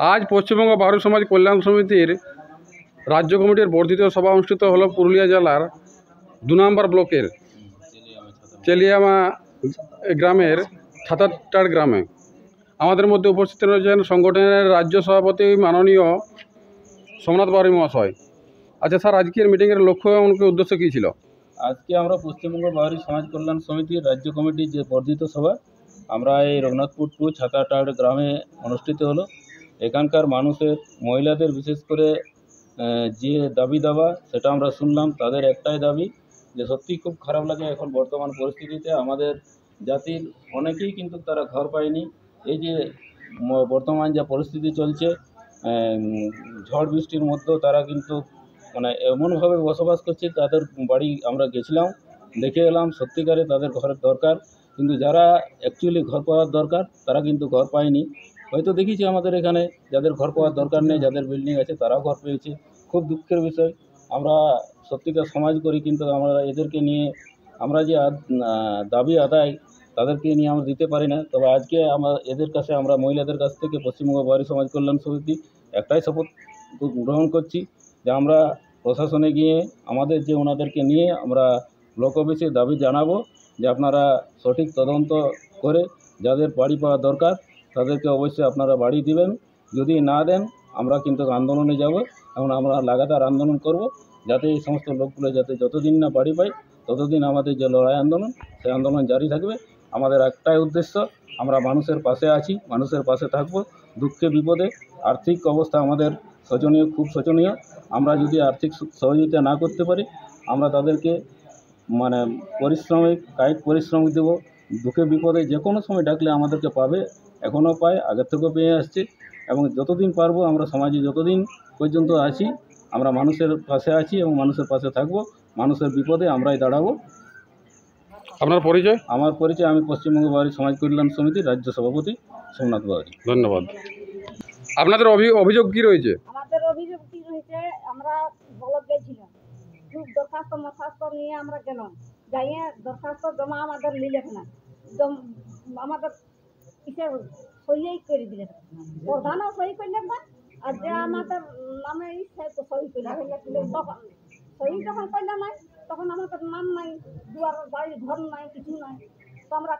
আজ পশ্চিমবঙ্গ বাউরি সমাজ কল্যাণ সমিতির রাজ্য কমিটির বর্ধিত সভা অনুষ্ঠিত হলো পুরুলিয়া জেলার ২ নম্বর ব্লকের চেলিয়ামা গ্রামের ছাতাটার গ্রামে। আমাদের মধ্যে উপস্থিত রয়েছেন সংগঠনের রাজ্য সভাপতি মাননীয় সোমনাথ বাউরি মহাশয়। আচ্ছা স্যার, আজকের মিটিংয়ের লক্ষ্য এবং উদ্দেশ্য কী ছিল? আজকে আমরা পশ্চিমবঙ্গ বাউরি সমাজ কল্যাণ সমিতির রাজ্য কমিটির যে বর্ধিত সভা আমরা এই রঘুনাথপুর টু ছাতাটার গ্রামে অনুষ্ঠিত হলো। এখানকার মানুষের মহিলাদের বিশেষ করে যে দাবি দাবা সেটা আমরা শুনলাম। তাদের একটাই দাবি যে সত্যিই খুব খারাপ লাগে এখন বর্তমান পরিস্থিতিতে আমাদের জাতির অনেকেই কিন্তু তারা ঘর পায়নি। এই যে বর্তমান যা পরিস্থিতি চলছে, ঝড় বৃষ্টির মধ্যেও তারা কিন্তু মানে এমনভাবে বসবাস করছে, তাদের বাড়ি আমরা গেছিলাম, দেখে এলাম, সত্যিকারে তাদের ঘরের দরকার। কিন্তু যারা অ্যাকচুয়ালি ঘর পাওয়ার দরকার তারা কিন্তু ঘর পায়নি। হয়তো দেখেছি আমাদের এখানে যাদের ঘর পাওয়ার দরকার নেই, যাদের বিল্ডিং আছে তারাও ঘর পেয়েছে। খুব দুঃখের বিষয়। আমরা সত্যিকার সমাজ করি, কিন্তু আমরা এদেরকে নিয়ে আমরা যে দাবি আদায় তাদেরকে নিয়ে আমরা দিতে পারি না। তবে আজকে এদের কাছে আমরা মহিলাদের কাছ থেকে পশ্চিমবঙ্গ বাউরি সমাজ কল্যাণ সমিতি একটাই শপথ গ্রহণ করছি যে আমরা প্রশাসনে গিয়ে আমাদের যে ওনাদেরকে নিয়ে আমরা ব্লক অফিসে দাবি জানাবো যে আপনারা সঠিক তদন্ত করে যাদের বাড়ি পাওয়া দরকার তাদেরকে অবশ্যই আপনারা বাড়ি দিবেন। যদি না দেন আমরা কিন্তু আন্দোলনে যাব এবং আমরা লাগাতার আন্দোলন করব, যাতে এই সমস্ত লোকগুলো যাতে যতদিন না বাড়ি পায় ততদিন আমাদের যে লড়াই আন্দোলন সেই আন্দোলন জারি থাকবে। আমাদের একটাই উদ্দেশ্য, আমরা মানুষের পাশে আছি, মানুষের পাশে থাকব। দুঃখে বিপদে আর্থিক অবস্থা আমাদের শোচনীয়, খুব শোচনীয়। আমরা যদি আর্থিক সহযোগিতা না করতে পারি আমরা তাদেরকে মানে কায়িক পরিশ্রমিক দেবো। দুঃখে বিপদে যে কোনো সময় ডাকলে আমাদেরকে পাবে, এখনও পায়, আগের থেকেও পেয়ে আসছে। এবং যতদিন পারবো আমরা সমাজে যতদিন পর্যন্ত আছি আমরা মানুষের পাশে আছি এবং মানুষের পাশে থাকবো। মানুষের বিপদে আমরাই দাঁড়াবো। আপনার পরিচয়? আমার পরিচয়, আমি পশ্চিমবঙ্গ বাউরি সমাজ কল্যাণ সমিতির রাজ্য সভাপতি সোমনাথ বাউরি। ধন্যবাদ। আপনাদের অভিযোগ কী রয়েছে? আমাদের অভিযোগ কী রয়েছে, আমরা ব্লক গেছিলাম, খুব দরখাস্ত নিয়ে আমরা গেলাম, যাইয়ে দরখাস্ত জমা আমাদের নিলে না, আমাদের কিসের সই করে দিলেন, প্রধানও সই করলেন না, আর যে আমাদের নামে সই করলেন। তখন সই যখন করলে নাই তখন আমাদের নাম নাই, দুয়ার বাড়ি ঘর নাই, কিছু নাই। তো আমরা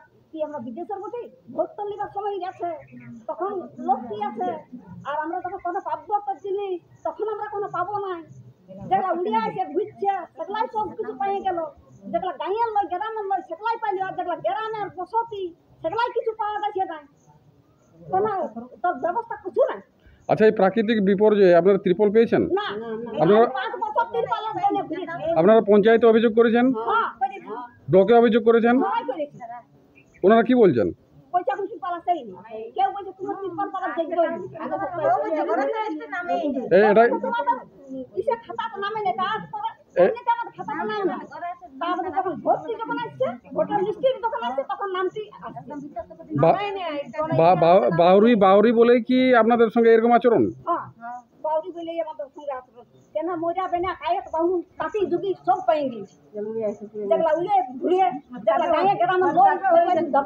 বিদেশের বটে ভোট তো নেবার সময় গেছে, তখন লোক কি আছে, আর আমরা যখন কোনো পাবো তো জিনিস তখন আমরা কোনো পাবো নাই। যেগুলা উড়িয়া আছে ঘুরছে সেগুলাই সব কিছু পেয়ে গেল, যেগুলা গাঁয়ের লয় গ্রামের লয় সেগুলাই পাইলি, আর যেগুলা গ্রামের বসতি সেগুলাই কিছু পাওয়া যাচ্ছে না, কোনো তোর ব্যবস্থা কিছু নাই। আচ্ছা, এই প্রাকৃতিক বিপর্যয়ে আপনারা ত্রিপল পেয়েছেন? না, আপনারা 5 বছর ত্রিপলের জন্য ঘুরেছি। আপনারা পঞ্চায়েতে অভিযোগ করেছেন, ব্লকে অভিযোগ করেছেন, সবাই করেছি। ওনারা কি বলছেন? পয়সা কিছু পালাতেই না, কেউ বলছে তোমার ত্রিপল পালার যোগ্য নেই, এটাই কিসের খাতাতে নামে নেই, কাজ করে এমনিতে আমাদের খাতাতে নাম না। তারপরে যখন ভর্তি যখন আসছে, ভোটার লিস্টের যখন আসছে তখন নামটি বাউরি বলে কি আপনাদের সঙ্গে এরকম আচরণ? হ্যাঁ, বাউরি বলেই আমাদের সঙ্গে আচরণ। কেন মজা বেনা কায়ক বাহু তাঁতি যুগি সব পাইনি, যেগুলা উড়ে ঘুরে যেগুলা গায়ে গ্রামের লোক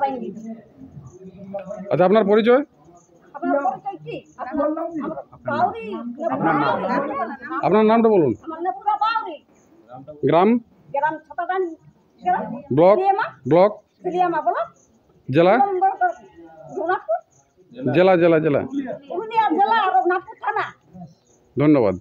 পাইনি। আচ্ছা, আপনার পরিচয়? আপনার পরিচয় কি? বাউরি। আপনার নামটা বলুন। আমার নেপুরা বাউরি। গ্রাম ছাতাটান, ব্লক চেলিয়ামা ব্লক, জেলা রঘুনাথপুর জেলা জেলা জেলা পুরুলিয়া জেলা, রঘুনাথপুর থানা। ধন্যবাদ।